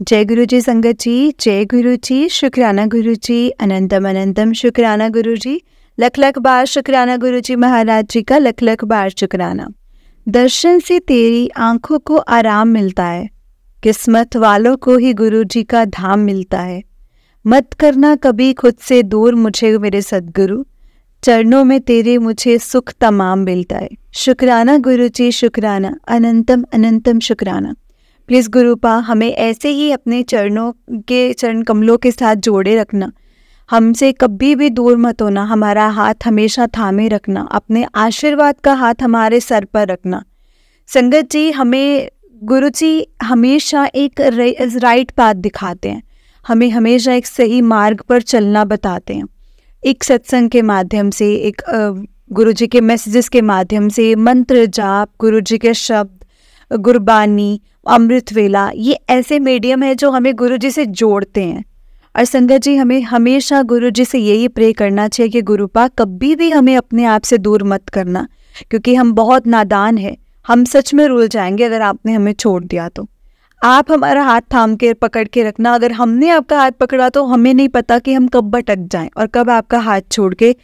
जय गुरु जी संगत जी, जय गुरु जी, शुक्राना गुरु जी, अनंतम अनंतम शुक्राना गुरु जी, लख लख बार शुक्राना गुरु जी महाराज जी का, लख लख बार शुक्राना। दर्शन से तेरी आंखों को आराम मिलता है, किस्मत वालों को ही गुरु जी का धाम मिलता है। मत करना कभी खुद से दूर मुझे मेरे सद्गुरु, चरणों में तेरे मुझे सुख तमाम मिलता है। शुक्राना गुरु जी, शुक्राना, अनंतम अनंतम शुक्राना। प्लीज़ गुरुपा हमें ऐसे ही अपने चरण कमलों के साथ जोड़े रखना, हमसे कभी भी दूर मत होना, हमारा हाथ हमेशा थामे रखना, अपने आशीर्वाद का हाथ हमारे सर पर रखना। संगत जी, हमें गुरु जी हमेशा एक राइट पाथ दिखाते हैं, हमें हमेशा एक सही मार्ग पर चलना बताते हैं। एक सत्संग के माध्यम से, एक गुरु जी के मैसेजेस के माध्यम से, मंत्र जाप, गुरु जी के शब्द, गुरबानी, अमृत वेला, ये ऐसे मीडियम है जो हमें गुरु जी से जोड़ते हैं। और संगत जी, हमें हमेशा गुरु जी से यही प्रे करना चाहिए कि गुरुपा कभी भी हमें अपने आप से दूर मत करना, क्योंकि हम बहुत नादान हैं, हम सच में रुल जाएंगे अगर आपने हमें छोड़ दिया तो। आप हमारा हाथ थाम के पकड़ के रखना, अगर हमने आपका हाथ पकड़ा तो हमें नहीं पता कि हम कब भटक जाएं और कब आपका हाथ छोड़ के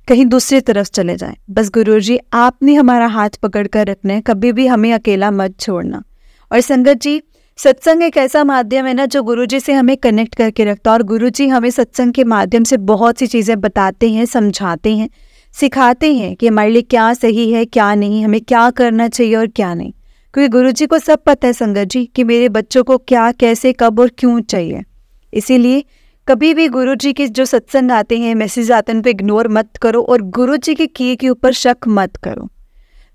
कहीं दूसरी तरफ चले जाएं। बस गुरु जी आपने हमारा हाथ पकड़ कर रखना है, कभी भी हमें अकेला मत छोड़ना। और संगत जी, सत्संग एक ऐसा माध्यम है ना जो गुरु जी से हमें कनेक्ट करके रखता है, और गुरु जी हमें सत्संग के माध्यम से बहुत सी चीज़ें बताते हैं, समझाते हैं, सिखाते हैं कि हमारे लिए क्या सही है, क्या नहीं, हमें क्या करना चाहिए और क्या नहीं। क्योंकि गुरु जी को सब पता है संगत जी कि मेरे बच्चों को क्या, कैसे, कब और क्यों चाहिए। इसीलिए कभी भी गुरु जी के जो सत्संग आते हैं, मैसेज आते हैं, उनको इग्नोर मत करो और गुरु जी के किए के ऊपर शक मत करो।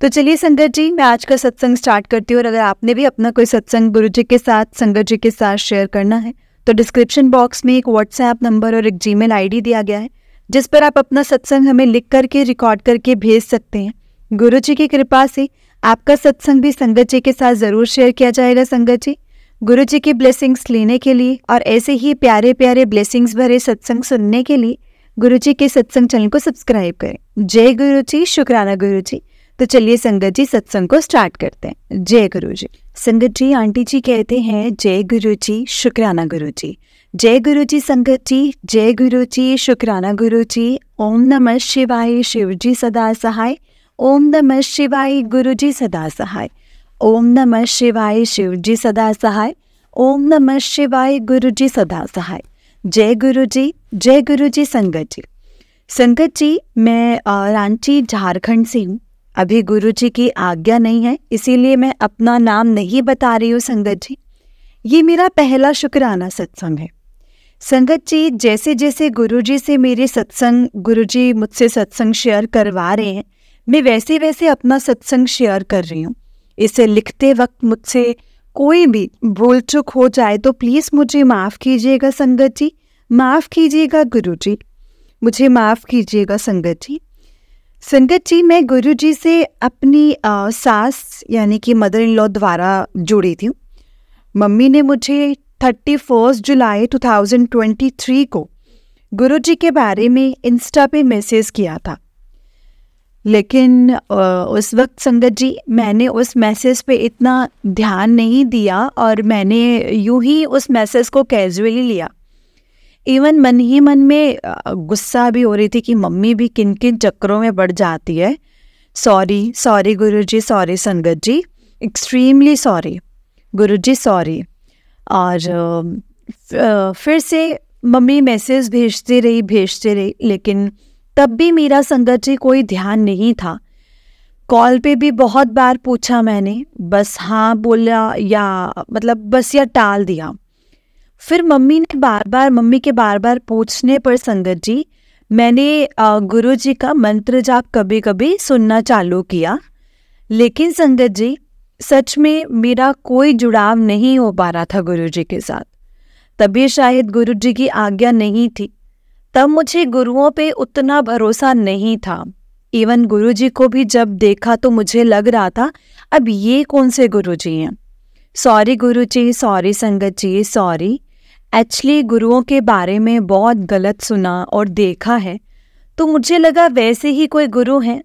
तो चलिए संगत जी, मैं आज का सत्संग स्टार्ट करती हूँ। और अगर आपने भी अपना कोई सत्संग गुरु जी के साथ, संगत जी के साथ शेयर करना है तो डिस्क्रिप्शन बॉक्स में एक व्हाट्सएप नंबर और एक जीमेल आईडी दिया गया है, जिस पर आप अपना सत्संग हमें लिख करके, रिकॉर्ड करके भेज सकते हैं। गुरु जी की कृपा से आपका सत्संग भी संगत जी के साथ ज़रूर शेयर किया जाएगा। संगत जी, गुरु जी की ब्लेसिंग्स लेने के लिए और ऐसे ही प्यारे प्यारे ब्लेसिंग्स भरे सत्संग सुनने के लिए गुरु जी के सत्संग चैनल को सब्सक्राइब करें। जय गुरु जी, शुक्राना गुरु जी। तो चलिए संगत जी, सत्संग को स्टार्ट करते हैं। जय गुरु जी। संगत जी, आंटी जी कहते हैं जय गुरु जी, शुक्राना गुरु जी। जय गुरु जी संगत जी, जय गुरु जी, शुक्राना गुरु जी। ओम नमः शिवाय, शिव जी सदा सहाय। ओम नमः शिवाय, गुरु जी सदा सहाय। ओम नमः शिवाय, शिव जी सदा सहाय। ओम नमः शिवाय, गुरु जी सदा सहाय। जय गुरु जी, जय गुरु जी संगत जी। संगत जी, मैं रांची झारखंड से हूँ। अभी गुरु जी की आज्ञा नहीं है, इसीलिए मैं अपना नाम नहीं बता रही हूँ संगत जी। ये मेरा पहला शुक्राना सत्संग है। संगत जी, जैसे जैसे गुरु जी से मेरे सत्संग, गुरु जी मुझसे सत्संग शेयर करवा रहे हैं, मैं वैसे वैसे अपना सत्संग शेयर कर रही हूँ। इसे लिखते वक्त मुझसे कोई भी भूल चूक हो जाए तो प्लीज़ मुझे माफ़ कीजिएगा संगत जी, माफ़ कीजिएगा गुरु जी, मुझे माफ़ कीजिएगा संगत जी। संगत जी, मैं गुरु जी से अपनी सास यानी कि मदर इन लॉ द्वारा जुड़ी थी। मम्मी ने मुझे 31 जुलाई 2023 को गुरु जी के बारे में इंस्टा पे मैसेज किया था, लेकिन उस वक्त संगत जी मैंने उस मैसेज पे इतना ध्यान नहीं दिया और मैंने यूं ही उस मैसेज को कैजुअली लिया। इवन मन ही मन में गुस्सा भी हो रही थी कि मम्मी भी किन किन चक्करों में बढ़ जाती है। सॉरी, सॉरी गुरु जी, सॉरी संगत जी, एक्सट्रीमली सॉरी गुरु जी, सॉरी। और फिर से मम्मी मैसेज भेजती रही, लेकिन तब भी मेरा संगत जी कोई ध्यान नहीं था। कॉल पे भी बहुत बार पूछा मैंने, बस हाँ बोला या मतलब बस या टाल दिया। फिर मम्मी के बार बार पूछने पर संगत जी मैंने गुरु जी का मंत्र जाप कभी कभी सुनना चालू किया, लेकिन संगत जी सच में मेरा कोई जुड़ाव नहीं हो पा रहा था गुरु जी के साथ। तभी शायद गुरु जी की आज्ञा नहीं थी, तब मुझे गुरुओं पे उतना भरोसा नहीं था। इवन गुरु जी को भी जब देखा तो मुझे लग रहा था अब ये कौन से गुरु जी हैं। सॉरी गुरु जी, सॉरी संगत जी, सॉरी। एक्चुअली गुरुओं के बारे में बहुत गलत सुना और देखा है, तो मुझे लगा वैसे ही कोई गुरु हैं।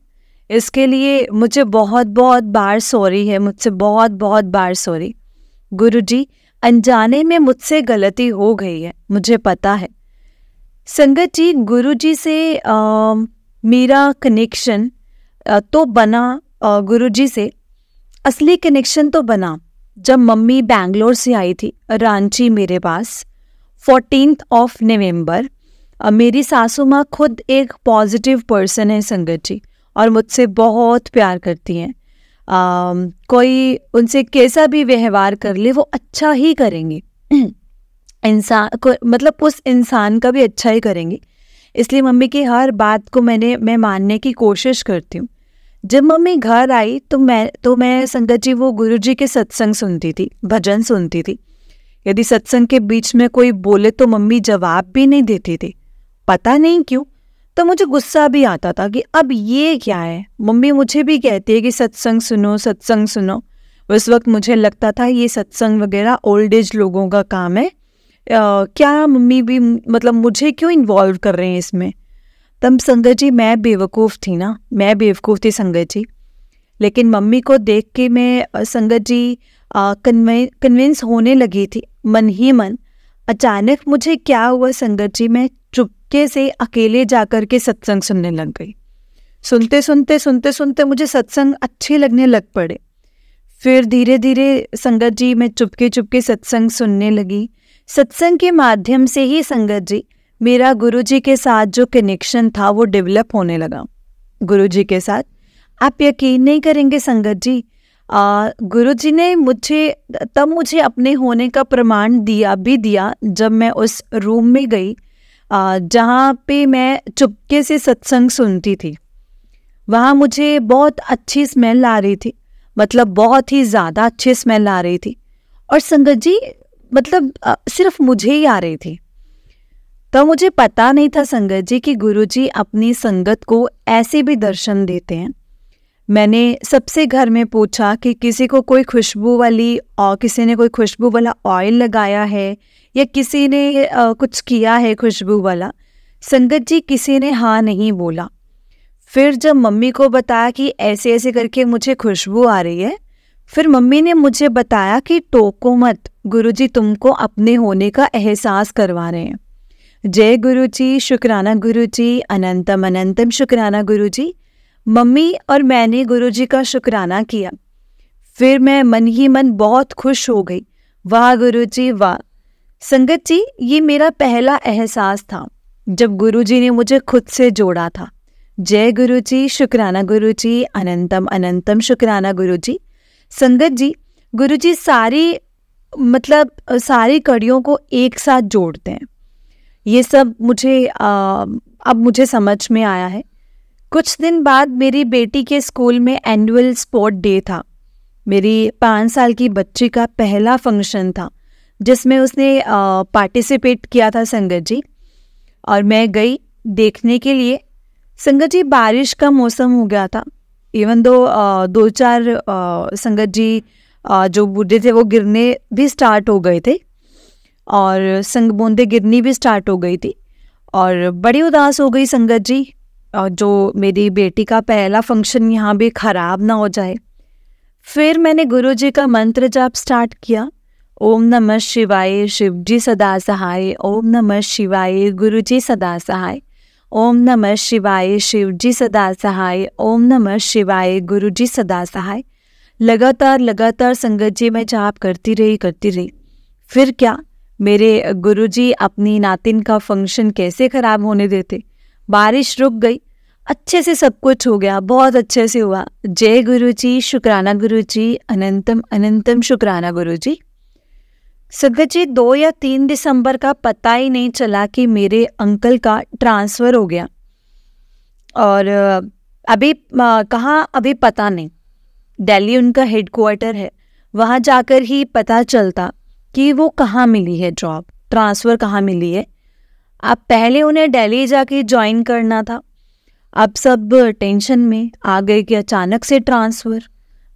इसके लिए मुझे बहुत बहुत बार सॉरी है, मुझसे बहुत बहुत बार सॉरी। गुरु जी, अनजाने में मुझसे गलती हो गई है, मुझे पता है। संगत जी, गुरु जी से मेरा कनेक्शन तो बना, गुरु जी से असली कनेक्शन तो बना जब मम्मी बैंगलोर से आई थी रांची मेरे पास 14 नवंबर। मेरी सासू माँ खुद एक पॉजिटिव पर्सन है संगत जी, और मुझसे बहुत प्यार करती हैं। कोई उनसे कैसा भी व्यवहार कर ले वो अच्छा ही करेंगे, इंसान को मतलब उस इंसान का भी अच्छा ही करेंगे। इसलिए मम्मी की हर बात को मैं मानने की कोशिश करती हूँ। जब मम्मी घर आई तो मैं संगत जी वो गुरुजी के सत्संग सुनती थी, भजन सुनती थी। यदि सत्संग के बीच में कोई बोले तो मम्मी जवाब भी नहीं देती थी, पता नहीं क्यों। तो मुझे गुस्सा भी आता था कि अब ये क्या है। मम्मी मुझे भी कहती है कि सत्संग सुनो, सत्संग सुनो। उस वक्त मुझे लगता था ये सत्संग वगैरह ओल्ड एज लोगों का काम है, क्या मम्मी भी मतलब मुझे क्यों इन्वॉल्व कर रहे हैं इसमें। तब संगत जी मैं बेवकूफ़ थी ना, मैं बेवकूफ़ थी संगत जी। लेकिन मम्मी को देख के मैं संगत जी कन्विंस होने लगी थी मन ही मन। अचानक मुझे क्या हुआ संगत जी, मैं चुपके से अकेले जाकर के सत्संग सुनने लग गई। सुनते सुनते मुझे सत्संग अच्छे लगने लग पड़े। फिर धीरे धीरे संगत जी मैं चुपके सत्संग सुनने लगी। सत्संग के माध्यम से ही संगत जी मेरा गुरुजी के साथ जो कनेक्शन था वो डेवलप होने लगा। गुरुजी के साथ आप यकीन नहीं करेंगे संगत जी, गुरुजी ने मुझे अपने होने का प्रमाण दिया जब मैं उस रूम में गई जहाँ पे मैं चुपके से सत्संग सुनती थी। वहाँ मुझे बहुत अच्छी स्मेल आ रही थी, मतलब बहुत ही ज़्यादा अच्छी स्मेल आ रही थी। और संगत जी मतलब सिर्फ मुझे ही आ रही थी। तो मुझे पता नहीं था संगत जी कि गुरुजी अपनी संगत को ऐसे भी दर्शन देते हैं। मैंने सबसे घर में पूछा कि किसी को कोई खुशबू वाली और किसी ने कोई खुशबू वाला ऑयल लगाया है या किसी ने कुछ किया है खुशबू वाला। संगत जी किसी ने हाँ नहीं बोला। फिर जब मम्मी को बताया कि ऐसे ऐसे करके मुझे खुशबू आ रही है, फिर मम्मी ने मुझे बताया कि टोको मत, गुरुजी तुमको अपने होने का एहसास करवा रहे हैं। जय गुरुजी, शुक्राना गुरुजी, अनंतम अनंतम शुक्राना गुरुजी। मम्मी और मैंने गुरुजी का शुक्राना किया। फिर मैं मन ही मन बहुत खुश हो गई। वाह गुरुजी वाह। संगत जी ये मेरा पहला एहसास था जब गुरुजी ने मुझे खुद से जोड़ा था। जय गुरुजी, शुक्राना गुरुजी, अनंतम अनंतम शुक्राना गुरुजी। संगत जी गुरुजी सारी कड़ियों को एक साथ जोड़ते हैं। ये सब अब मुझे समझ में आया है। कुछ दिन बाद मेरी बेटी के स्कूल में एनुअल स्पोर्ट डे था। मेरी 5 साल की बच्ची का पहला फंक्शन था जिसमें उसने पार्टिसिपेट किया था संगत जी, और मैं गई देखने के लिए। संगत जी बारिश का मौसम हो गया था। इवन दो 2-4 संगत जी जो बूढ़े थे वो गिरने भी स्टार्ट हो गए थे और संग बूंदे गिरनी भी स्टार्ट हो गई थी, और बड़ी उदास हो गई संगत जी, जो मेरी बेटी का पहला फंक्शन यहाँ भी ख़राब ना हो जाए। फिर मैंने गुरुजी का मंत्र जाप स्टार्ट किया। ओम नमः शिवाय, शिवजी सदा सहाय। ओम नमः शिवाय, गुरुजी सदा सहाय। ओम नमः शिवाय, शिवजी सदा सहाय। ओम नमः शिवाय, गुरुजी सदा सहाय। लगातार संगत जी मैं जाप करती रही। फिर क्या, मेरे गुरुजी अपनी नातिन का फंक्शन कैसे ख़राब होने देते। बारिश रुक गई, अच्छे से सब कुछ हो गया, बहुत अच्छे से हुआ। जय गुरुजी, शुक्राना गुरुजी, अनंतम अनंतम शुक्राना गुरुजी। संगत जी 2 या 3 दिसंबर का पता ही नहीं चला कि मेरे अंकल का ट्रांसफ़र हो गया, और अभी कहाँ अभी पता नहीं। दिल्ली उनका हेडक्वार्टर है, वहाँ जाकर ही पता चलता कि वो कहाँ मिली है जॉब, ट्रांसफ़र कहाँ मिली है। अब पहले उन्हें दिल्ली जाके ज्वाइन करना था, अब सब टेंशन में आ गए कि अचानक से ट्रांसफ़र,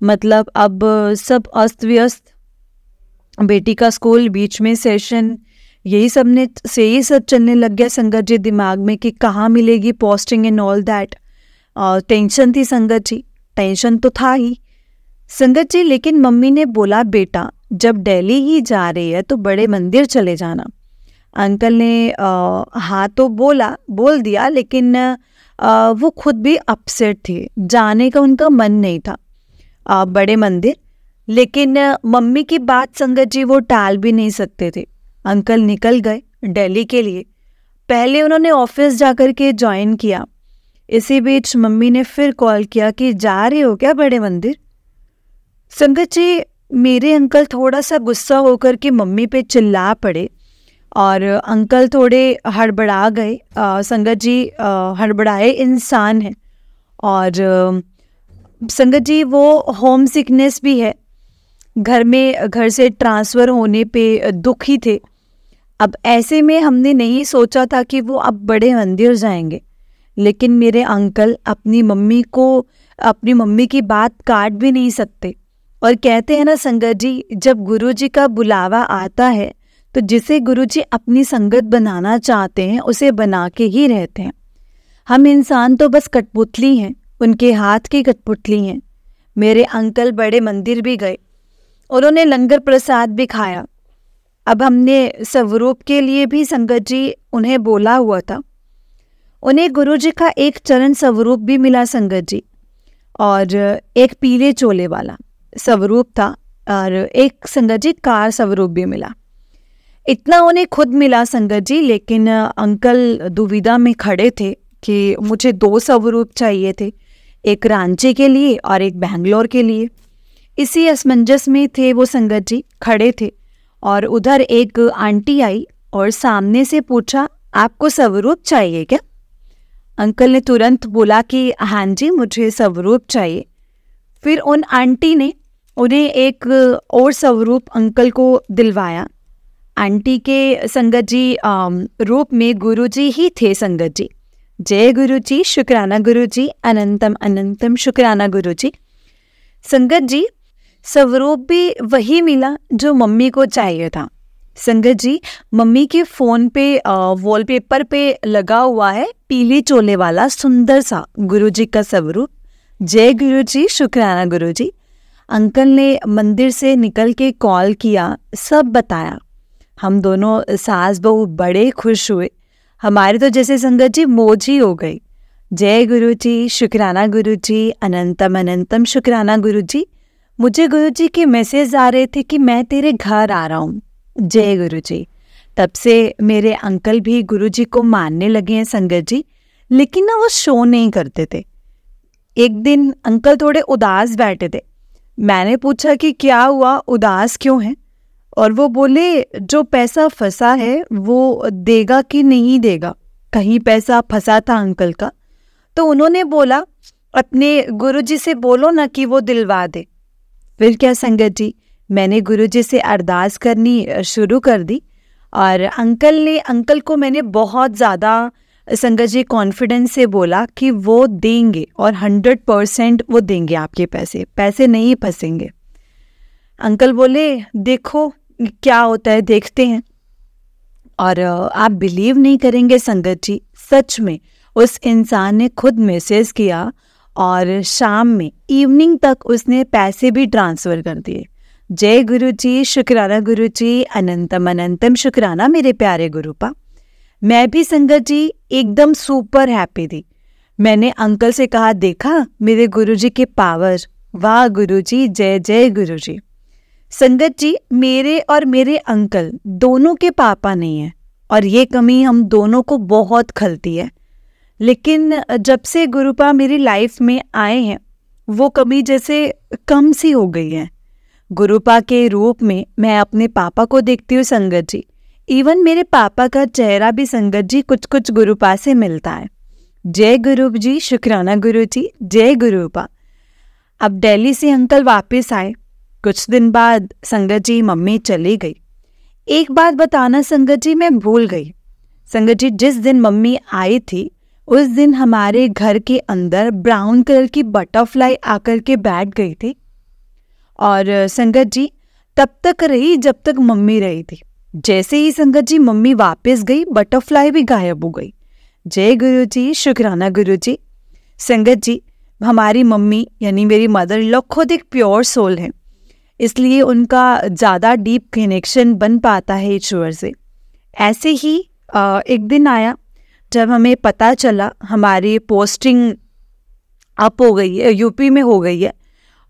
मतलब अब सब अस्त व्यस्त। बेटी का स्कूल, बीच में सेशन, यही सब चलने लग गया संगत जी दिमाग में कि कहाँ मिलेगी posting and all that. Tension थी संगत जी, टेंशन तो था ही संगत जी। लेकिन मम्मी ने बोला बेटा जब दिल्ली ही जा रही है तो बड़े मंदिर चले जाना। अंकल ने हाँ तो बोल दिया, लेकिन वो खुद भी अपसेट थे, जाने का उनका मन नहीं था बड़े मंदिर। लेकिन मम्मी की बात संगत जी वो टाल भी नहीं सकते थे। अंकल निकल गए दिल्ली के लिए। पहले उन्होंने ऑफिस जाकर के ज्वाइन किया। इसी बीच मम्मी ने फिर कॉल किया कि जा रहे हो क्या बड़े मंदिर। संगत जी मेरे अंकल थोड़ा सा गुस्सा होकर के मम्मी पे चिल्ला पड़े और अंकल थोड़े हड़बड़ा गए। संगत जी हड़बड़ाए इंसान हैं और संगत जी वो होम सिकनेस भी है, घर से ट्रांसफ़र होने पे दुखी थे। अब ऐसे में हमने नहीं सोचा था कि वो अब बड़े मंदिर जाएंगे, लेकिन मेरे अंकल अपनी मम्मी की बात काट भी नहीं सकते। और कहते हैं ना संगत जी, जब गुरुजी का बुलावा आता है तो जिसे गुरुजी अपनी संगत बनाना चाहते हैं उसे बना के ही रहते हैं। हम इंसान तो बस कठपुतली हैं, उनके हाथ की कठपुतली हैं। मेरे अंकल बड़े मंदिर भी गए, उन्होंने लंगर प्रसाद भी खाया। अब हमने स्वरूप के लिए भी संगत जी उन्हें बोला हुआ था। उन्हें गुरुजी का एक चरण स्वरूप भी मिला संगत जी, और एक पीले चोले वाला स्वरूप था और एक संगत जी कार स्वरूप भी मिला। इतना उन्हें खुद मिला संगत जी, लेकिन अंकल दुविधा में खड़े थे कि मुझे 2 स्वरूप चाहिए थे, एक रांची के लिए और एक बेंगलोर के लिए। इसी असमंजस में थे वो संगत जी, खड़े थे। और उधर एक आंटी आई और सामने से पूछा, आपको स्वरूप चाहिए क्या। अंकल ने तुरंत बोला कि हाँ जी मुझे स्वरूप चाहिए। फिर उन आंटी ने उन्हें एक और स्वरूप अंकल को दिलवाया। आंटी के संगत जी रूप में गुरुजी ही थे संगत जी। जय गुरुजी, शुक्राना गुरुजी, अनंतम अनंतम शुक्राना गुरुजी। संगत जी स्वरूप भी वही मिला जो मम्मी को चाहिए था। संगत जी मम्मी के फ़ोन पे वॉलपेपर पे लगा हुआ है पीले चोले वाला सुंदर सा गुरुजी का स्वरूप। जय गुरुजी, शुक्राना गुरुजी। अंकल ने मंदिर से निकल के कॉल किया, सब बताया। हम दोनों सास बहू बड़े खुश हुए। हमारे तो जैसे संगत जी मौज ही हो गई। जय गुरुजी, शुक्राना गुरुजी, अनंतम अनंतम शुक्राना गुरुजी। मुझे गुरुजी के मैसेज आ रहे थे कि मैं तेरे घर आ रहा हूँ। जय गुरुजी। तब से मेरे अंकल भी गुरुजी को मानने लगे हैं संगत जी, लेकिन ना वो शो नहीं करते थे। एक दिन अंकल थोड़े उदास बैठे थे। मैंने पूछा कि क्या हुआ, उदास क्यों है। और वो बोले, जो पैसा फंसा है वो देगा कि नहीं देगा। कहीं पैसा फंसा था अंकल का, तो उन्होंने बोला अपने गुरुजी से बोलो ना कि वो दिलवा दे। फिर क्या संगत जी, मैंने गुरुजी से अरदास करनी शुरू कर दी और अंकल को मैंने बहुत ज़्यादा संगत जी कॉन्फिडेंस से बोला कि वो देंगे और 100% वो देंगे, आपके पैसे नहीं फंसेंगे। अंकल बोले देखो क्या होता है, देखते हैं। और आप बिलीव नहीं करेंगे संगत जी, सच में उस इंसान ने खुद मैसेज किया और शाम में इवनिंग तक उसने पैसे भी ट्रांसफ़र कर दिए। जय गुरुजी, शुक्राना गुरुजी, अनंतम अनंतम शुक्राना मेरे प्यारे गुरुपा। मैं भी संगत जी एकदम सुपर हैप्पी थी। मैंने अंकल से कहा, देखा मेरे गुरुजी के पावर, वाह गुरुजी, जय जय गुरुजी। संगत जी मेरे और मेरे अंकल दोनों के पापा नहीं हैं और ये कमी हम दोनों को बहुत खलती है। लेकिन जब से गुरुपा मेरी लाइफ में आए हैं वो कमी जैसे कम सी हो गई है। गुरुपा के रूप में मैं अपने पापा को देखती हूँ संगत जी। इवन मेरे पापा का चेहरा भी संगत जी कुछ कुछ गुरुपा से मिलता है। जय गुरु जी, शुक्राना गुरु जी, जय गुरुपा। अब दिल्ली से अंकल वापस आए। कुछ दिन बाद संगत जी मम्मी चली गई। एक बात बताना संगत जी, मैं भूल गई। संगत जी जिस दिन मम्मी आई थी उस दिन हमारे घर के अंदर ब्राउन कलर की बटरफ्लाई आकर के बैठ गई थी और संगत जी तब तक रही जब तक मम्मी रही थी। जैसे ही संगत जी मम्मी वापस गई बटरफ्लाई भी गायब हो गई। जय गुरु जी, शुक्राना गुरु जी। संगत जी हमारी मम्मी यानी मेरी मदर इन लॉ खुद एक प्योर सोल है। इसलिए उनका ज़्यादा डीप कनेक्शन बन पाता है ईश्वर से। ऐसे ही एक दिन आया जब हमें पता चला हमारी पोस्टिंग अप हो गई है, यूपी में हो गई है।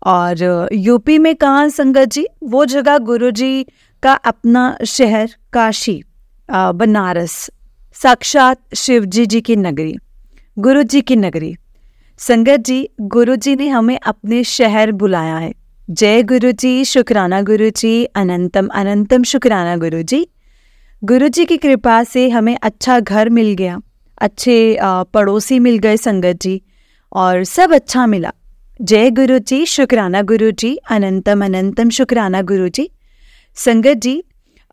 और यूपी में कहाँ संगत जी? वो जगह गुरुजी का अपना शहर काशी, बनारस, साक्षात शिवजी जी की नगरी, गुरु जी की नगरी। संगत जी, गुरु जी ने हमें अपने शहर बुलाया है। जय गुरु जी, शुक्राना गुरु जी, अनंतम अनंतम शुक्राना गुरु जी। गुरु जी की कृपा से हमें अच्छा घर मिल गया, अच्छे पड़ोसी मिल गए संगत जी, और सब अच्छा मिला। जय गुरु जी, शुक्राना गुरु जी, अनंतम अनंतम शुक्राना गुरु जी। संगत जी,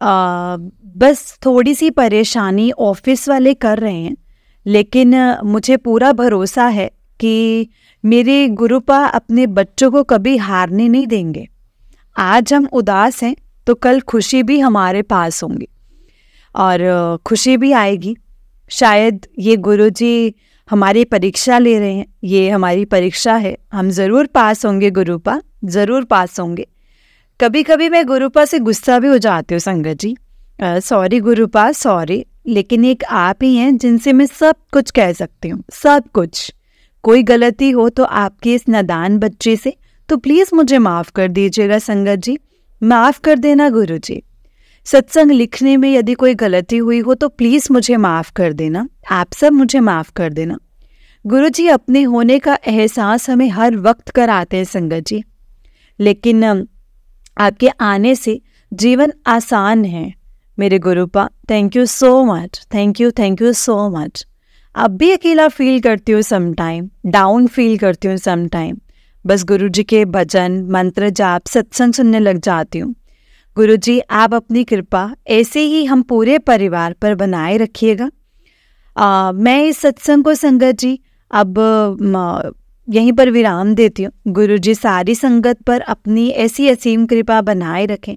बस थोड़ी सी परेशानी ऑफिस वाले कर रहे हैं, लेकिन मुझे पूरा भरोसा है कि मेरे गुरुपा अपने बच्चों को कभी हारने नहीं देंगे। आज हम उदास हैं तो कल खुशी भी हमारे पास होंगी और खुशी भी आएगी। शायद ये गुरुजी हमारी परीक्षा ले रहे हैं, ये हमारी परीक्षा है, हम ज़रूर पास होंगे गुरुपा, ज़रूर पास होंगे। कभी कभी मैं गुरुपा से गुस्सा भी हो जाती हूँ संगत जी, सॉरी गुरुपा, सॉरी, लेकिन एक आप ही हैं जिनसे मैं सब कुछ कह सकती हूँ, सब कुछ। कोई गलती हो तो आपके इस नादान बच्चे से, तो प्लीज़ मुझे माफ़ कर दीजिएगा संगत जी, माफ़ कर देना गुरु जी। सत्संग लिखने में यदि कोई गलती हुई हो तो प्लीज़ मुझे माफ़ कर देना, आप सब मुझे माफ़ कर देना। गुरु जी अपने होने का एहसास हमें हर वक्त कराते हैं संगत जी, लेकिन आपके आने से जीवन आसान है मेरे गुरुपा। Thank you so much, thank you so much. अब भी अकेला फील करती हूँ सम टाइम, डाउन फील करती हूँ सम टाइम, बस गुरु जी के भजन मंत्र जाप सत्संग सुनने लग जाती हूँ। गुरु जी आप अपनी कृपा ऐसे ही हम पूरे परिवार पर बनाए रखिएगा। मैं इस सत्संग को संगत जी अब यहीं पर विराम देती हूँ। गुरु जी सारी संगत पर अपनी ऐसी असीम कृपा बनाए रखें।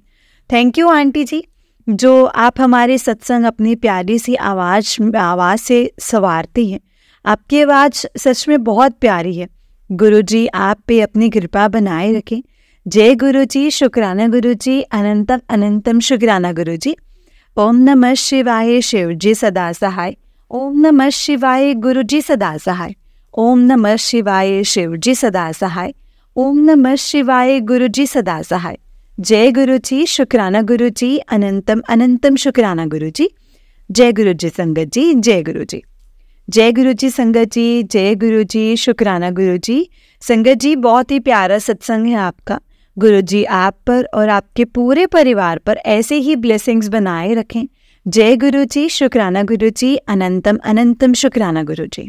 थैंक यू आंटी जी, जो आप हमारे सत्संग अपनी प्यारी सी आवाज़ से संवारती हैं। आपकी आवाज़ सच में बहुत प्यारी है। गुरु जी आप पे अपनी कृपा बनाए रखें। जय गुरु जी, शुक्राना गुरु जी, अनंतम अनंतम शुक्राना गुरु जी। ओम नमः शिवाय, शिव जी सदा सहाय। ओम नमः शिवाय, गुरु जी सदा सहाय। ओम नमः शिवाय, शिव जी सदा सहाय। ओम नमः शिवाय, गुरु जी सदा सहाय। जय गुरु जी, शुक्राना गुरु जी, अनंतम अनंतम शुक्राना गुरु जी। जय गुरु जी संगत जी, जय गुरु जी। जय गुरु जी संगत जी, जय गुरु जी, शुक्राना गुरु जी। संगत जी बहुत ही प्यारा सत्संग है आपका। गुरु जी आप पर और आपके पूरे परिवार पर ऐसे ही ब्लेसिंग्स बनाए रखें। जय गुरु जी, शुक्राना गुरु जी, अनंतम अनंतम शुक्राना गुरु जी।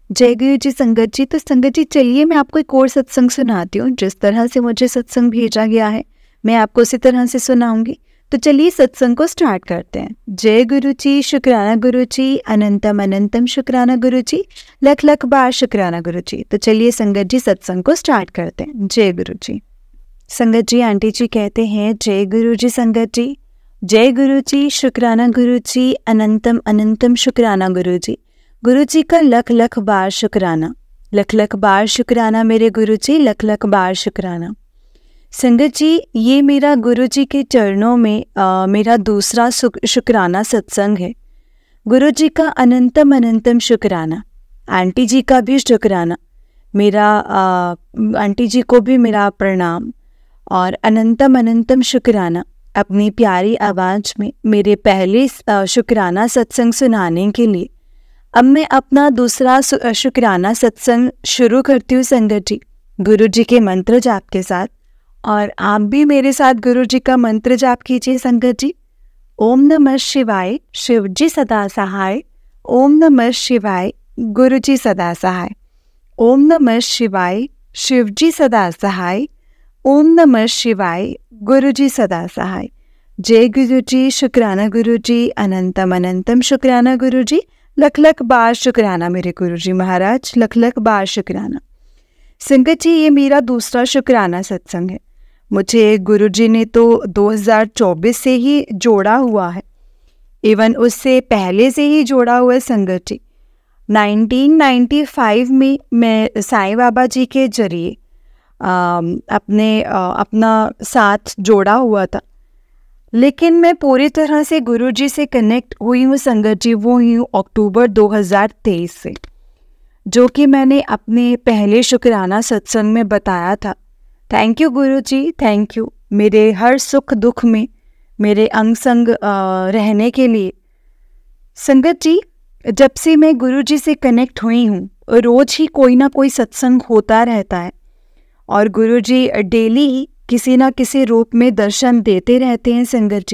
जय गुरु जी संगत जी। तो संगत जी चलिए मैं आपको एक और सत्संग सुनाती हूँ। जिस तरह से मुझे सत्संग भेजा गया है मैं आपको उसी तरह से सुनाऊंगी। तो चलिए सत्संग को स्टार्ट करते हैं। जय गुरु जी, शुक्राना गुरु जी, अनंतम अनंतम शुक्राना गुरु जी, लख लख बार शुक्राना गुरु जी। तो चलिए संगत जी सत्संग को स्टार्ट करते हैं। जय गुरु जी। संगत जी आंटी जी कहते हैं जय गुरु जी संगत जी। जय गुरु जी, शुक्राना गुरु जी, अनंतम अनंतम शुक्राना गुरु जी। गुरु जी का लख लख बार शुक्राना, लख लख बार शुक्राना मेरे गुरु जी, लख लख बार शुक्राना। संगत जी ये मेरा गुरु जी के चरणों में मेरा दूसरा शुक्राना सत्संग है। गुरु जी का अनंतम अनंतम शुक्राना, आंटी जी का भी शुक्राना, मेरा आंटी जी को भी मेरा प्रणाम और अनंतम अनंतम शुक्राना अपनी प्यारी आवाज़ में मेरे पहले शुक्राना सत्संग सुनाने के लिए। अब मैं अपना दूसरा शुक्राना सत्संग शुरू करती हूँ संगत जी गुरु जी के मंत्र जाप के साथ, और आप भी मेरे साथ गुरु जी का मंत्र जाप कीजिए संगत जी। ओम नमः शिवाय, शिव जी सदा सहाय। ओम नमः शिवाय, गुरु जी सदा सहाय। ओम नमः शिवाय, शिव जी सदा सहाय। ओम नमः शिवाय, गुरु जी सदा सहाय। जय गुरु जी, शुक्राना गुरु जी, अनंतम अनंतम शुक्राना गुरु जी, लख लख बार शुक्राना मेरे गुरु जी महाराज, लख लख बार शुक्राना। संगत जी ये मेरा दूसरा शुक्राना सत्संग है। मुझे गुरु जी ने तो 2024 से ही जोड़ा हुआ है, इवन उससे पहले से ही जोड़ा हुआ है संगत जी। 1995 में मैं साईं बाबा जी के जरिए अपना साथ जोड़ा हुआ था। लेकिन मैं पूरी तरह से गुरुजी से कनेक्ट हुई हूँ संगत जी, वो हुई हूँ अक्टूबर 2023 से, जो कि मैंने अपने पहले शुक्राना सत्संग में बताया था। Thank you Guruji, thank you मेरे हर सुख दुख में मेरे अंग संग रहने के लिए। संगत जी, जब से मैं गुरुजी से कनेक्ट हुई हूँ, रोज ही कोई ना कोई सत्संग होता रहता है और गुरुजी डेली ही किसी ना किसी रूप में दर्शन देते रहते हैं। संगत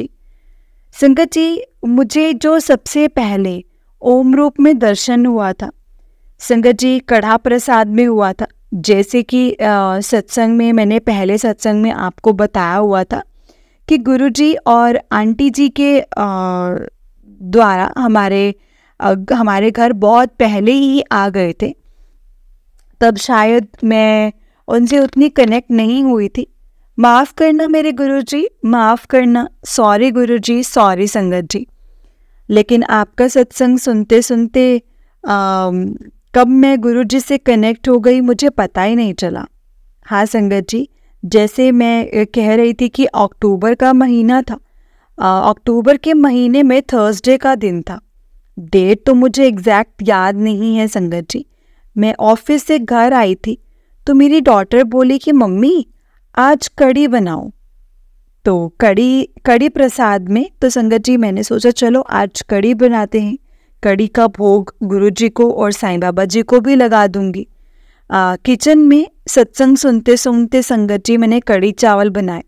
जी, मुझे जो सबसे पहले ओम रूप में दर्शन हुआ था संगत जी, कढ़ा प्रसाद में हुआ था। जैसे कि सत्संग में मैंने पहले सत्संग में आपको बताया हुआ था कि गुरुजी और आंटी जी के द्वारा हमारे घर बहुत पहले ही आ गए थे। तब शायद मैं उनसे उतनी कनेक्ट नहीं हुई थी। माफ़ करना मेरे गुरुजी, माफ़ करना, सॉरी गुरुजी, सॉरी संगत जी। लेकिन आपका सत्संग सुनते सुनते कब मैं गुरुजी से कनेक्ट हो गई मुझे पता ही नहीं चला। हाँ संगत जी, जैसे मैं कह रही थी कि अक्टूबर का महीना था, अक्टूबर के महीने में थर्सडे का दिन था। डेट तो मुझे एग्जैक्ट याद नहीं है संगत जी। मैं ऑफिस से घर आई थी तो मेरी डॉटर बोली कि मम्मी आज कढ़ी बनाओ। तो कढ़ी प्रसाद में तो संगत जी मैंने सोचा चलो आज कढ़ी बनाते हैं। कढ़ी का भोग गुरुजी को और साईं बाबा जी को भी लगा दूंगी। किचन में सत्संग सुनते सुनते संगत जी मैंने कढ़ी चावल बनाए।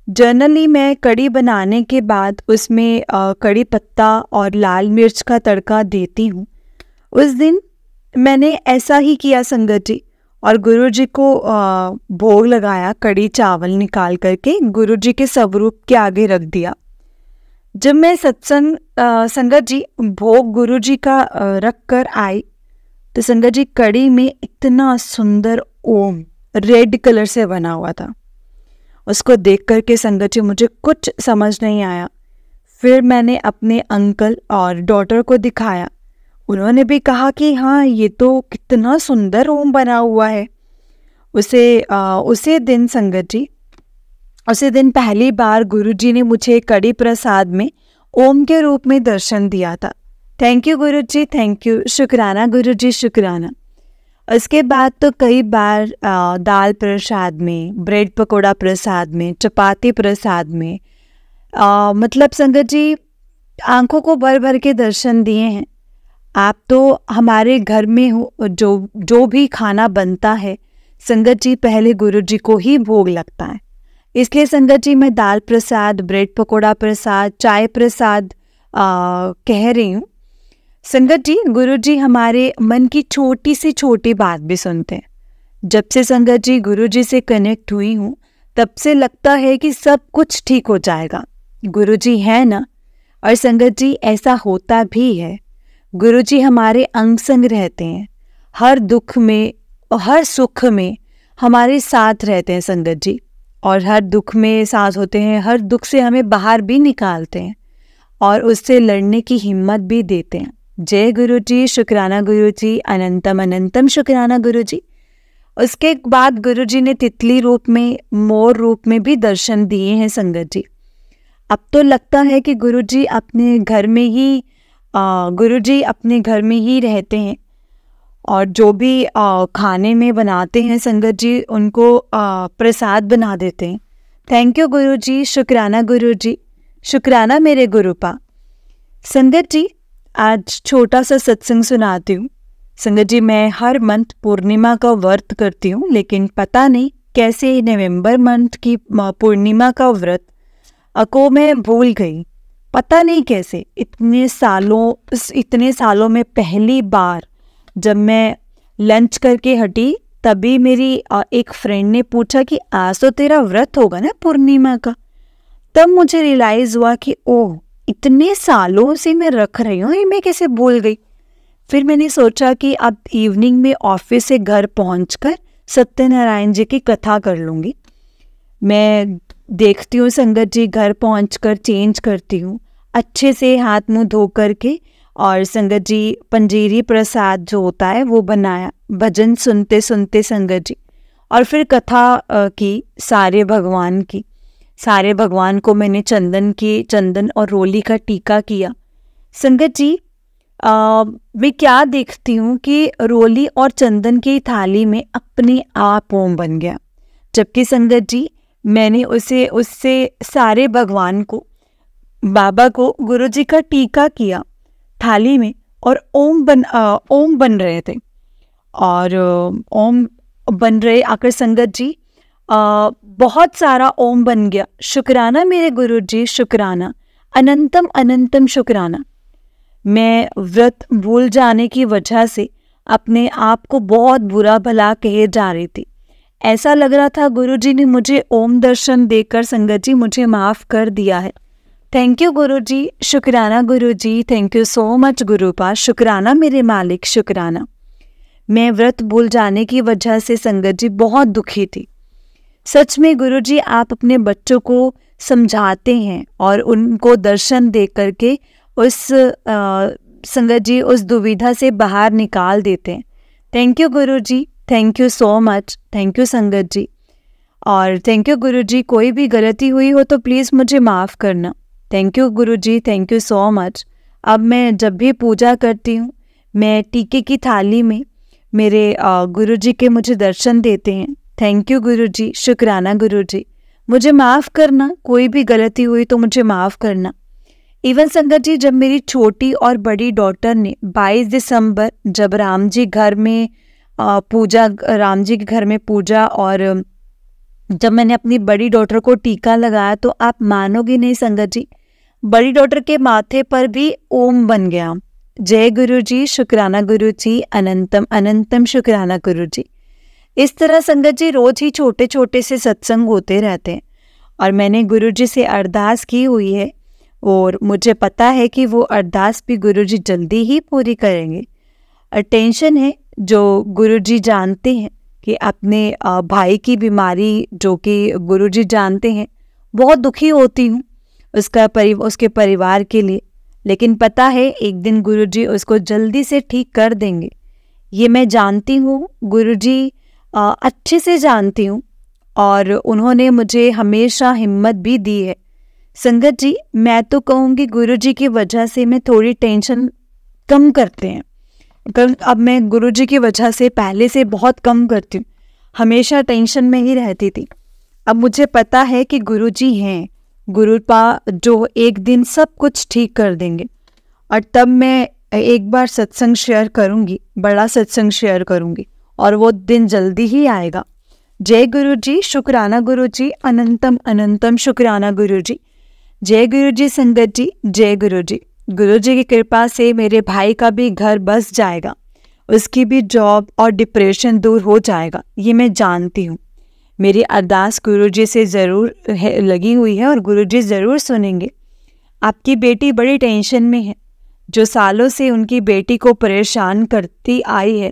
जनरली मैं कढ़ी बनाने के बाद उसमें कढ़ी पत्ता और लाल मिर्च का तड़का देती हूँ। उस दिन मैंने ऐसा ही किया संगत जी और गुरुजी को भोग लगाया। कढ़ी चावल निकाल करके गुरुजी के स्वरूप के आगे रख दिया। जब मैं संगत जी भोग गुरुजी का रख कर आई तो संगत जी कढ़ी में इतना सुंदर ओम रेड कलर से बना हुआ था। उसको देख करके संगत जी मुझे कुछ समझ नहीं आया। फिर मैंने अपने अंकल और डॉटर को दिखाया। उन्होंने भी कहा कि हाँ ये तो कितना सुंदर ओम बना हुआ है। उसे दिन संगत जी, उसी दिन पहली बार गुरुजी ने मुझे कढ़ी प्रसाद में ओम के रूप में दर्शन दिया था। Thank you Guruji, thank you, शुक्राना गुरुजी, शुक्राना। उसके बाद तो कई बार दाल प्रसाद में, ब्रेड पकोड़ा प्रसाद में, चपाती प्रसाद में, मतलब संगत जी आंखों को भर भर के दर्शन दिए हैं। आप तो हमारे घर में हो, जो भी खाना बनता है संगत जी पहले गुरुजी को ही भोग लगता है। इसलिए संगत जी मैं दाल प्रसाद, ब्रेड पकोड़ा प्रसाद, चाय प्रसाद कह रही हूँ। संगत जी गुरुजी हमारे मन की छोटी से छोटी बात भी सुनते हैं। जब से संगत जी गुरुजी से कनेक्ट हुई हूँ तब से लगता है कि सब कुछ ठीक हो जाएगा। गुरुजी है ना। और संगत जी ऐसा होता भी है। गुरुजी हमारे अंग संग रहते हैं, हर दुख में और हर सुख में हमारे साथ रहते हैं संगत जी। और हर दुख में साथ होते हैं, हर दुख से हमें बाहर भी निकालते हैं और उससे लड़ने की हिम्मत भी देते हैं। जय गुरुजी, शुक्राना गुरुजी, अनंतम अनंतम शुक्राना गुरुजी। उसके बाद गुरुजी ने तितली रूप में, मोर रूप में भी दर्शन दिए हैं संगत जी। अब तो लगता है कि गुरुजी अपने घर में ही रहते हैं और जो भी खाने में बनाते हैं संगत जी उनको प्रसाद बना देते हैं। थैंक यू गुरुजी, शुक्राना गुरुजी, शुक्राना मेरे गुरुपा। संगत जी आज छोटा सा सत्संग सुनाती हूँ। संगत जी मैं हर मंथ पूर्णिमा का व्रत करती हूँ, लेकिन पता नहीं कैसे नवंबर मंथ की पूर्णिमा का व्रत को मैं भूल गई। पता नहीं कैसे इतने सालों में पहली बार जब मैं लंच करके हटी तभी मेरी एक फ्रेंड ने पूछा कि आज तो तेरा व्रत होगा ना पूर्णिमा का। तब मुझे रियलाइज़ हुआ कि ओह इतने सालों से मैं रख रही हूँ, ये मैं कैसे भूल गई। फिर मैंने सोचा कि अब इवनिंग में ऑफिस से घर पहुंचकर सत्यनारायण जी की कथा कर लूँगी। मैं देखती हूँ संगत जी घर पहुंचकर चेंज करती हूँ, अच्छे से हाथ मुंह धो करके, और संगत जी पंजीरी प्रसाद जो होता है वो बनाया, भजन सुनते सुनते संगत जी, और फिर कथा की सारे भगवान की। सारे भगवान को मैंने चंदन और रोली का टीका किया। संगत जी, मैं क्या देखती हूँ कि रोली और चंदन की थाली में अपने आप ओम बन गया, जबकि संगत जी मैंने उससे सारे भगवान को, बाबा को, गुरु जी का टीका किया थाली में और ओम बन रहे थे। और ओम बन रहे आकर संगत जी बहुत सारा ओम बन गया। शुक्राना मेरे गुरु जी, शुक्राना, अनंतम अनंतम शुक्राना। मैं व्रत भूल जाने की वजह से अपने आप को बहुत बुरा भला कहे जा रही थी। ऐसा लग रहा था गुरुजी ने मुझे ओम दर्शन देकर संगत जी मुझे माफ़ कर दिया है। थैंक यू गुरुजी, शुक्राना गुरुजी, थैंक यू सो मच गुरुपा, शुक्राना मेरे मालिक, शुक्राना। मैं व्रत भूल जाने की वजह से संगत जी बहुत दुखी थी। सच में गुरुजी आप अपने बच्चों को समझाते हैं और उनको दर्शन दे करके उस संगत जी उस दुविधा से बाहर निकाल देते हैं। Thank you Guruji, thank you so much, thank you संगत जी, और थैंक यू गुरुजी। कोई भी गलती हुई हो तो प्लीज़ मुझे माफ़ करना। Thank you Guruji, thank you so much. अब मैं जब भी पूजा करती हूँ, मैं टीके की थाली में मेरे गुरुजी के मुझे दर्शन देते हैं। थैंक यू गुरुजी, शुक्राना गुरुजी। मुझे माफ़ करना, कोई भी गलती हुई तो मुझे माफ़ करना। इवन संगत जी, जब मेरी छोटी और बड़ी डॉटर ने 22 दिसंबर जब राम जी के घर में पूजा और जब मैंने अपनी बड़ी डॉटर को टीका लगाया तो आप मानोगे नहीं संगत जी, बड़ी डॉटर के माथे पर भी ओम बन गया। जय गुरु जी, शुक्राना गुरु जी, अनंतम अनंतम शुक्राना गुरु जी। इस तरह संगत जी रोज ही छोटे छोटे से सत्संग होते रहते हैं और मैंने गुरु जी से अरदास की हुई है और मुझे पता है कि वो अरदास भी गुरु जी जल्दी ही पूरी करेंगे। टेंशन है जो गुरु जी जानते हैं कि अपने भाई की बीमारी जो कि गुरु जी जानते हैं, बहुत दुखी होती हूँ उसके परिवार के लिए, लेकिन पता है एक दिन गुरुजी उसको जल्दी से ठीक कर देंगे, ये मैं जानती हूँ। गुरुजी अच्छे से जानती हूँ और उन्होंने मुझे हमेशा हिम्मत भी दी है। संगत जी, मैं तो कहूँगी गुरुजी की वजह से मैं थोड़ी टेंशन कम करते हैं। अब मैं गुरुजी की वजह से पहले से बहुत कम करती हूँ, हमेशा टेंशन में ही रहती थी। अब मुझे पता है कि गुरुजी हैं, गुरुपा जो एक दिन सब कुछ ठीक कर देंगे और तब मैं एक बार सत्संग शेयर करूँगी, बड़ा सत्संग शेयर करूँगी और वो दिन जल्दी ही आएगा। जय गुरु जी, शुक्राना गुरु जी, अनंतम अनंतम शुक्राना गुरु जी। जय गुरु जी संगत जी, जय गुरु जी। गुरु जी की कृपा से मेरे भाई का भी घर बस जाएगा, उसकी भी जॉब और डिप्रेशन दूर हो जाएगा, ये मैं जानती हूँ। मेरी अरदास गुरुजी से ज़रूर लगी हुई है और गुरुजी ज़रूर सुनेंगे। आपकी बेटी बड़ी टेंशन में है, जो सालों से उनकी बेटी को परेशान करती आई है,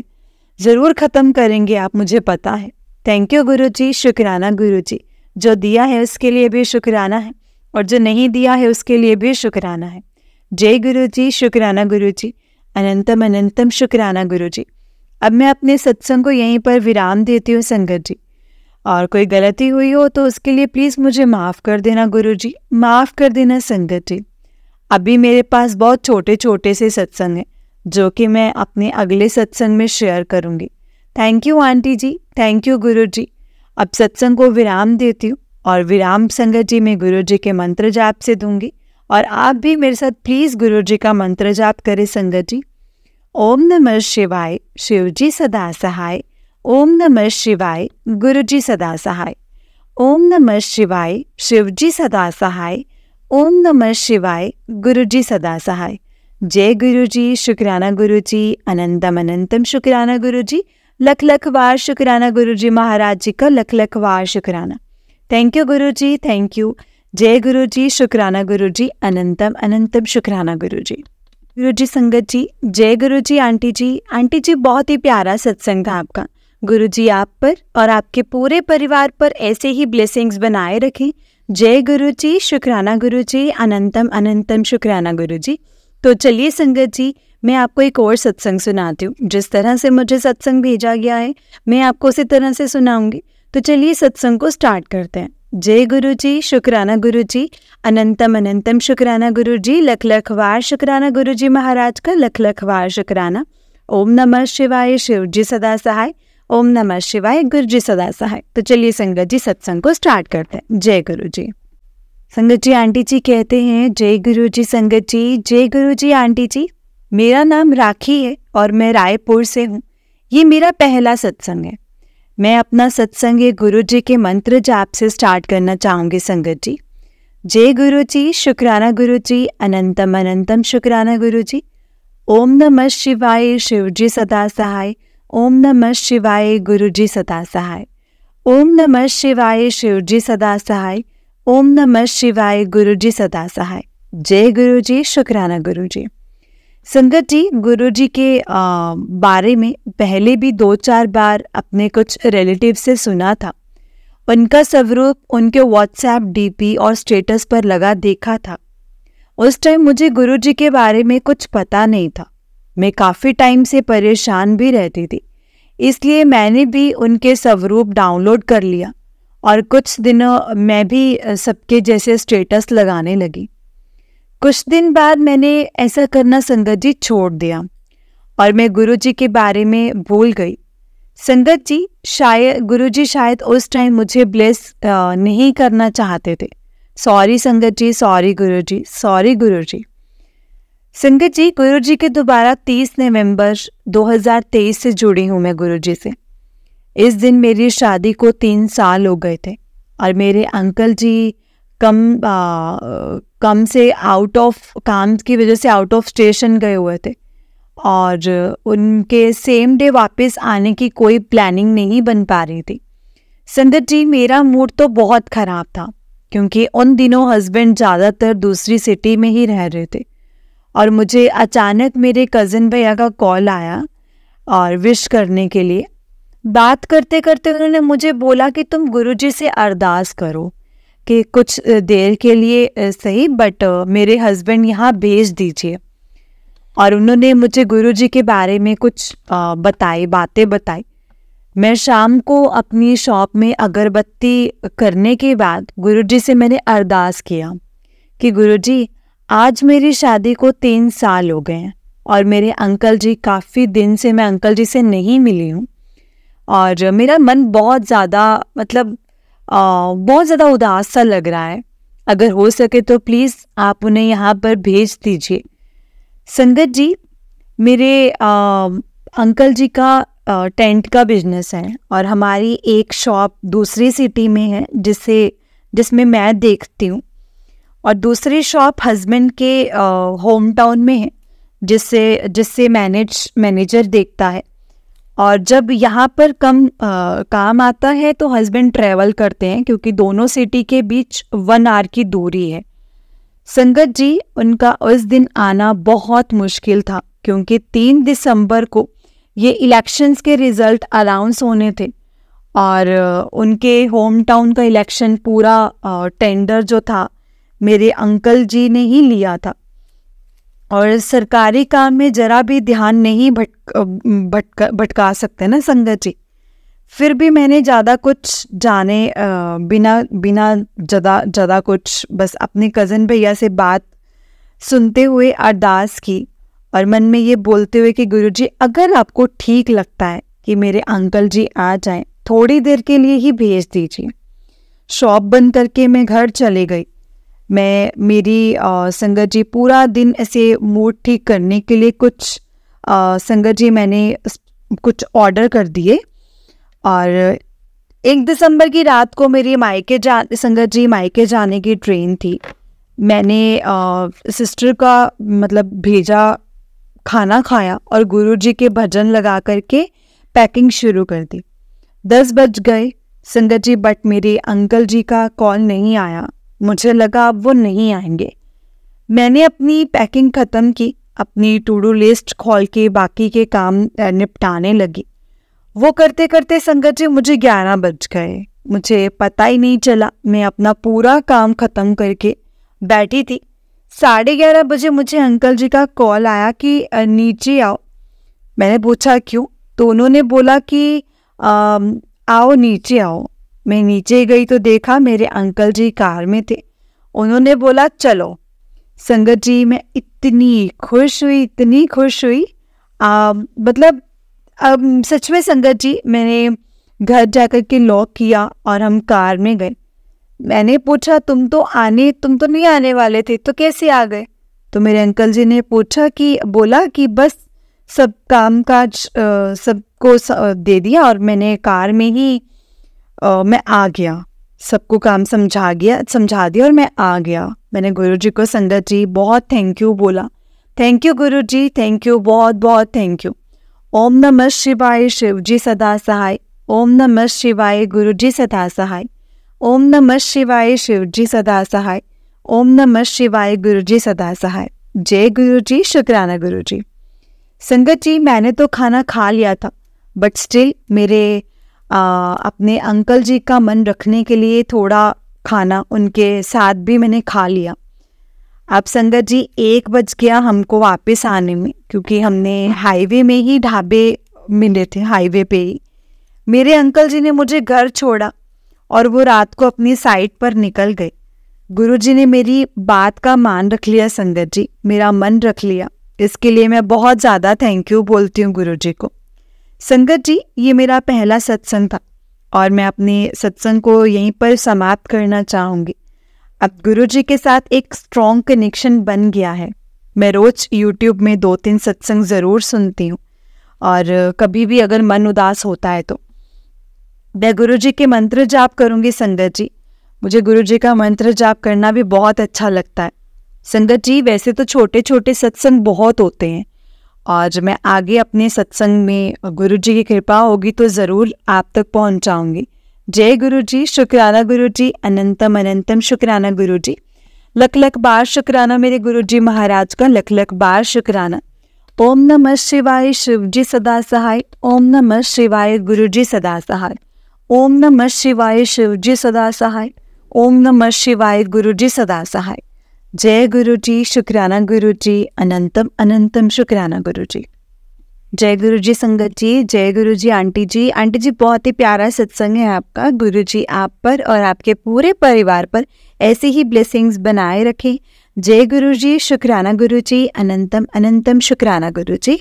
ज़रूर ख़त्म करेंगे आप, मुझे पता है। थैंक यू गुरुजी, शुक्राना गुरुजी। जो दिया है उसके लिए भी शुक्राना है और जो नहीं दिया है उसके लिए भी शुक्राना है। जय गुरुजी, शुक्राना गुरुजी, अनंतम अनंतम शुक्राना गुरुजी। अब मैं अपने सत्संग को यहीं पर विराम देती हूँ संगत जी, और कोई गलती हुई हो तो उसके लिए प्लीज़ मुझे माफ़ कर देना गुरुजी, माफ़ कर देना संगत जी। अभी मेरे पास बहुत छोटे छोटे से सत्संग हैं जो कि मैं अपने अगले सत्संग में शेयर करूँगी। Thank you aunty ji, thank you Guruji. अब सत्संग को विराम देती हूँ और विराम संगत जी मैं गुरुजी के मंत्र जाप से दूंगी और आप भी मेरे साथ प्लीज़ गुरुजी का मंत्र जाप करें संगत जी। ओम नमः शिवाय, शिवजी सदा सहाय। ओम नमः शिवाय, गुरुजी सदा सहाय। ओम नमः शिवाय, शिवजी सदा सहाय। ओम नमः शिवाय, गुरुजी सदा सहाय। जय गुरुजी, शुक्राना गुरुजी, अनंतम अनंतम शुक्राना गुरुजी, लख लख बार शुक्राना गुरुजी महाराज जी का, लख लख बार शुक्राना। Thank you Guruji, thank you. जय गुरुजी, शुक्राना गुरुजी, अनंतम अनंतम शुक्राना गुरुजी। गुरुजी संगत जी, जय गुरुजी। आंटी जी बहुत ही प्यारा सत्संग था आपका। गुरुजी आप पर और आपके पूरे परिवार पर ऐसे ही ब्लेसिंग्स बनाए रखें। जय गुरुजी, शुक्राना गुरुजी, अनंतम अनंतम शुक्राना गुरुजी। तो चलिए संगत जी, मैं आपको एक और सत्संग सुनाती हूँ। जिस तरह से मुझे सत्संग भेजा गया है मैं आपको उसी तरह से सुनाऊंगी। तो चलिए सत्संग को स्टार्ट करते हैं। जय गुरु जी, शुक्राना गुरु जी, अनंतम अनंतम शुक्राना गुरु जी, लख लख वार शुक्राना गुरु जी महाराज का, लख लख वार शुक्राना। ओम नमः शिवाय, शिव जी सदा सहाय। ओम नमः शिवाय, गुरु जी सदा सहाय। तो चलिए संगत जी सत्संग को स्टार्ट करते हैं। जय गुरु जी। संगत जी आंटी जी कहते हैं जय गुरु जी। संगत जी जय गुरु जी। आंटी जी, मेरा नाम राखी है और मैं रायपुर से हूँ। ये मेरा पहला सत्संग है। मैं अपना सत्संग ये गुरु जी के मंत्र जाप से स्टार्ट करना चाहूँगी। संगत जी जय गुरु जी, शुक्राना गुरु जी, अनंतम अनंतम शुक्राना गुरु जी। ओम नमः शिवाय, शिव जी सदा सहाय। ओम नमः शिवाय, गुरु जी सदा सहाय। ओम नमः शिवाय, शिव जी सदा सहाय। ओम नमः शिवाय, गुरु जी सदा सहाय। जय गुरु जी, शुक्राना गुरु जी। संगत जी, गुरु जी के बारे में पहले भी 2-4 बार अपने कुछ रिलेटिव से सुना था। उनका स्वरूप उनके व्हाट्सएप डीपी और स्टेटस पर लगा देखा था। उस टाइम मुझे गुरु जी के बारे में कुछ पता नहीं था। मैं काफ़ी टाइम से परेशान भी रहती थी, इसलिए मैंने भी उनके स्वरूप डाउनलोड कर लिया और कुछ दिनों मैं भी सबके जैसे स्टेटस लगाने लगी। कुछ दिन बाद मैंने ऐसा करना संगत जी छोड़ दिया और मैं गुरु जी के बारे में भूल गई। संगत जी गुरु जी शायद उस टाइम मुझे ब्लेस नहीं करना चाहते थे। सॉरी संगत जी, सॉरी गुरु जी, सॉरी गुरु जी। संगत जी, गुरु जी के दोबारा 30 नवंबर 2023 से जुड़ी हूँ मैं गुरु जी से। इस दिन मेरी शादी को 3 साल हो गए थे और मेरे अंकल जी कम से आउट ऑफ काम की वजह से आउट ऑफ स्टेशन गए हुए थे और उनके सेम डे वापस आने की कोई प्लानिंग नहीं बन पा रही थी। संगत जी, मेरा मूड तो बहुत ख़राब था क्योंकि उन दिनों हस्बैंड ज़्यादातर दूसरी सिटी में ही रह रहे थे और मुझे अचानक मेरे कज़न भैया का कॉल आया और विश करने के लिए। बात करते करते उन्होंने मुझे बोला कि तुम गुरुजी से अरदास करो कि कुछ देर के लिए सही, बट मेरे हस्बैंड यहाँ भेज दीजिए। और उन्होंने मुझे गुरुजी के बारे में कुछ बातें बताई। मैं शाम को अपनी शॉप में अगरबत्ती करने के बाद गुरुजी से मैंने अरदास किया कि गुरुजी, आज मेरी शादी को 3 साल हो गए हैं और मेरे अंकल जी, काफ़ी दिन से मैं अंकल जी से नहीं मिली हूँ और मेरा मन बहुत ज़्यादा बहुत ज़्यादा उदास सा लग रहा है। अगर हो सके तो प्लीज़ आप उन्हें यहाँ पर भेज दीजिए। संगत जी, मेरे अंकल जी का टेंट का बिजनेस है और हमारी एक शॉप दूसरी सिटी में है जिसमें मैं देखती हूँ और दूसरी शॉप हस्बैंड के होम टाउन में है जिससे मैनेजर देखता है। और जब यहाँ पर कम काम आता है तो हस्बैंड ट्रैवल करते हैं क्योंकि दोनों सिटी के बीच 1 आवर की दूरी है। संगत जी, उनका उस दिन आना बहुत मुश्किल था क्योंकि 3 दिसंबर को ये इलेक्शंस के रिज़ल्ट अनाउंस होने थे और उनके होम टाउन का इलेक्शन पूरा टेंडर जो था मेरे अंकल जी ने ही लिया था और सरकारी काम में ज़रा भी ध्यान नहीं भटका सकते ना संगत जी। फिर भी मैंने ज़्यादा कुछ जाने बिना ज़्यादा कुछ बस अपने कज़न भैया से बात सुनते हुए अरदास की और मन में ये बोलते हुए कि गुरुजी, अगर आपको ठीक लगता है कि मेरे अंकल जी आ जाएं, थोड़ी देर के लिए ही भेज दीजिए। शॉप बंद करके मैं घर चले गई। मेरी संगत जी पूरा दिन ऐसे मूड ठीक करने के लिए संगत जी मैंने कुछ ऑर्डर कर दिए और 1 दिसंबर की रात को मेरी संगत जी मायके जाने की ट्रेन थी। मैंने सिस्टर का भेजा, खाना खाया और गुरुजी के भजन लगा करके पैकिंग शुरू कर दी। 10 बज गए संगत जी, बट मेरे अंकल जी का कॉल नहीं आया। मुझे लगा अब वो नहीं आएंगे। मैंने अपनी पैकिंग ख़त्म की, अपनी टू डू लिस्ट खोल के बाकी के काम निपटाने लगी। वो करते करते संगत जी मुझे 11 बज गए। मुझे पता ही नहीं चला, मैं अपना पूरा काम ख़त्म करके बैठी थी। 11:30 बजे मुझे अंकल जी का कॉल आया कि नीचे आओ। मैंने पूछा क्यों? तो उन्होंने बोला कि आओ नीचे आओ। मैं नीचे गई तो देखा मेरे अंकल जी कार में थे। उन्होंने बोला चलो। संगत जी मैं इतनी खुश हुई मतलब सच में संगत जी, मैंने घर जाकर के लॉक किया और हम कार में गए। मैंने पूछा तुम तो नहीं आने वाले थे, तो कैसे आ गए? तो मेरे अंकल जी ने बोला कि बस सब काम काज सबको दे दिया और मैंने कार में ही मैं आ गया, सबको काम समझा दिया और मैं आ गया। मैंने गुरुजी को संगत जी बहुत थैंक यू बोला। Thank you Guruji, thank you, बहुत बहुत थैंक यू। ओम नमः शिवाय, शिव जी सदा सहाय। ओम नमः शिवाय, गुरुजी सदा सहाय। ओम नमः शिवाय, शिव जी सदा सहाय। ओम नमः शिवाय, गुरुजी सदा सहाय। जय गुरुजी, शुक्राना गुरुजी। संगत जी मैंने तो खाना खा लिया था, बट स्टिल मेरे अपने अंकल जी का मन रखने के लिए थोड़ा खाना उनके साथ भी मैंने खा लिया। अब संगत जी 1 बज गया हमको वापस आने में, क्योंकि हमने हाईवे में ही ढाबे मिले थे, हाईवे पे ही। मेरे अंकल जी ने मुझे घर छोड़ा और वो रात को अपनी साइट पर निकल गए। गुरुजी ने मेरी बात का मान रख लिया संगत जी, मेरा मन रख लिया। इसके लिए मैं बहुत ज़्यादा थैंक यू बोलती हूँ गुरुजी को। संगत जी ये मेरा पहला सत्संग था और मैं अपने सत्संग को यहीं पर समाप्त करना चाहूँगी। अब गुरुजी के साथ एक स्ट्रॉन्ग कनेक्शन बन गया है। मैं रोज़ यूट्यूब में 2-3 सत्संग ज़रूर सुनती हूँ और कभी भी अगर मन उदास होता है तो मैं गुरुजी के मंत्र जाप करूँगी। संगत जी मुझे गुरुजी का मंत्र जाप करना भी बहुत अच्छा लगता है। संगत जी वैसे तो छोटे छोटे सत्संग बहुत होते हैं और मैं आगे अपने सत्संग में गुरुजी की कृपा होगी तो ज़रूर आप तक पहुंचाऊंगी। जय गुरुजी, शुक्राना गुरुजी, अनंतम अनंतम शुक्राना गुरुजी। लख लख बार शुक्राना मेरे गुरुजी महाराज का, लख लख बार शुक्राना। ओम नमः शिवाय, शिव जी सदा सहाय। ओम नमः शिवाय, गुरुजी सदा सहाय। ओम नमः शिवाय, शिव जी सदा सहाय। ओम नमः शिवाय, गुरुजी सदा सहाय। जय गुरुजी, शुक्राना गुरुजी, अनंतम अनंतम शुक्राना गुरुजी। जय गुरुजी संगत जी, जय गुरुजी आंटी जी। आंटी जी बहुत ही प्यारा सत्संग है आपका। गुरुजी आप पर और आपके पूरे परिवार पर ऐसे ही ब्लेसिंग्स बनाए रखें। जय गुरुजी, शुक्राना गुरुजी, अनंतम अनंतम शुक्राना गुरुजी।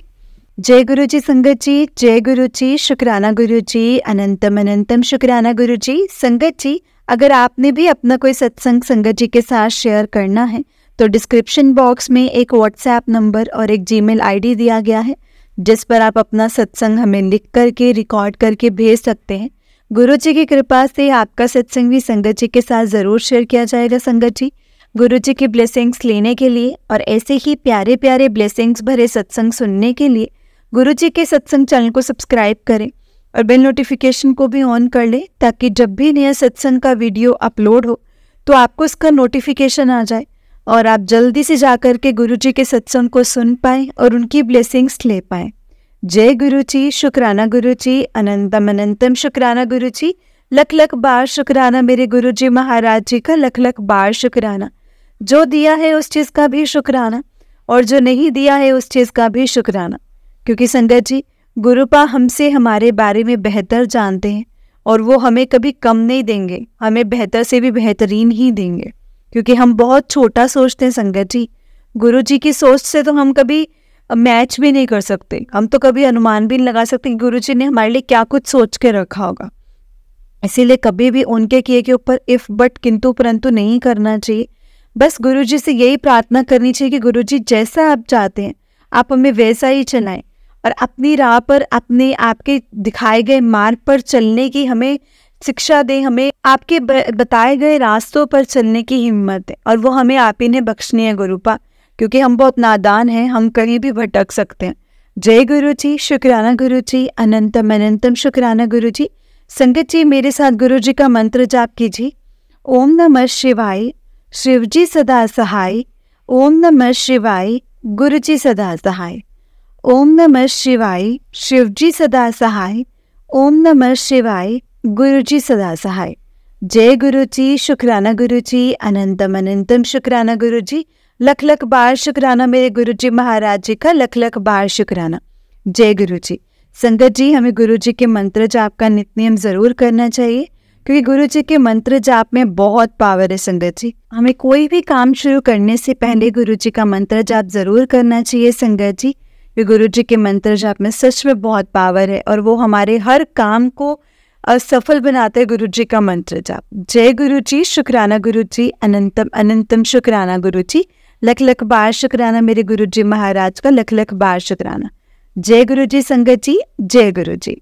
जय गुरुजी संगत जी, जय गुरुजी, शुक्राना गुरुजी, अनंतम अनंतम शुक्राना गुरुजी। संगत जी अगर आपने भी अपना कोई सत्संग संगत जी के साथ शेयर करना है तो डिस्क्रिप्शन बॉक्स में एक व्हाट्सएप नंबर और एक जीमेल आईडी दिया गया है, जिस पर आप अपना सत्संग हमें लिख करके रिकॉर्ड करके भेज सकते हैं। गुरु जी की कृपा से आपका सत्संग भी संगत जी के साथ ज़रूर शेयर किया जाएगा। संगत जी गुरु जी की ब्लेसिंग्स लेने के लिए और ऐसे ही प्यारे प्यारे ब्लेसिंग्स भरे सत्संग सुनने के लिए गुरु जी के सत्संग चैनल को सब्सक्राइब करें और बेल नोटिफिकेशन को भी ऑन कर लें, ताकि जब भी नया सत्संग का वीडियो अपलोड हो तो आपको इसका नोटिफिकेशन आ जाए और आप जल्दी से जाकर के गुरुजी के सत्संग को सुन पाएं और उनकी ब्लेसिंग्स ले पाएं। जय गुरुजी, शुक्राना गुरुजी, अनंतम अनंतम शुक्राना गुरुजी। लख लख बार शुक्राना मेरे गुरुजी महाराज जी का, लख लख बार शुक्राना। जो दिया है उस चीज़ का भी शुक्राना और जो नहीं दिया है उस चीज़ का भी शुक्राना, क्योंकि संगत जी गुरुपा हमसे हमारे बारे में बेहतर जानते हैं और वो हमें कभी कम नहीं देंगे, हमें बेहतर से भी बेहतरीन ही देंगे, क्योंकि हम बहुत छोटा सोचते हैं संगत जी। गुरु जी की सोच से तो हम कभी मैच भी नहीं कर सकते, हम तो कभी अनुमान भी नहीं लगा सकते कि गुरु जी ने हमारे लिए क्या कुछ सोच के रखा होगा। इसीलिए कभी भी उनके किए के ऊपर इफ़ बट किंतु परंतु नहीं करना चाहिए। बस गुरु जी से यही प्रार्थना करनी चाहिए कि गुरु जी जैसा आप चाहते हैं आप हमें वैसा ही चलाएं और अपनी राह पर अपने आपके दिखाए गए मार्ग पर चलने की हमें शिक्षा दें, हमें आपके बताए गए रास्तों पर चलने की हिम्मत है और वो हमें आप ही ने बख्शनी है गुरुपा, क्योंकि हम बहुत नादान हैं, हम कहीं भी भटक सकते हैं। जय गुरु जी, शुक्राना गुरु जी, अनंतम अनंतम शुक्राना गुरु जी। संगत जी मेरे साथ गुरु जी का मंत्र जाप कीजिए। ओम नमः शिवाय, शिव जी सदा सहाय। ओम नमः शिवाय, गुरु जी सदा सहाय। ओम नमः शिवाय, शिव जी सदा सहाय। ओम नमः शिवाय, गुरु जी सदा सहाय। जय गुरु जी, शुक्राना गुरु जी, अनंतम अनंतम शुक्राना गुरु जी। लख लख बार शुक्राना मेरे गुरुजी महाराज जी का, लख लख बार शुक्राना। जय गुरु जी। संगत जी, हमें गुरु जी के मंत्र जाप का नित्य नियम जरूर करना चाहिए, क्योंकि गुरु जी के मंत्र जाप में बहुत पावर है। संगत जी, हमें कोई भी काम शुरू करने से पहले गुरु जी का मंत्र जाप जरूर करना चाहिए। संगत जी, क्योंकि गुरु जी के मंत्र जाप में सच में बहुत पावर है और वो हमारे हर काम को सफल बनाते हैं। गुरु जी का मंत्र जाप। जय गुरु जी, शुक्राना गुरु जी, अनंतम अनंतम शुक्राना गुरु जी, लख लख बार शुक्राना मेरे गुरु जी महाराज का, लख लख बार शुक्राना। जय गुरु जी। संगत जी, जय गुरु जी।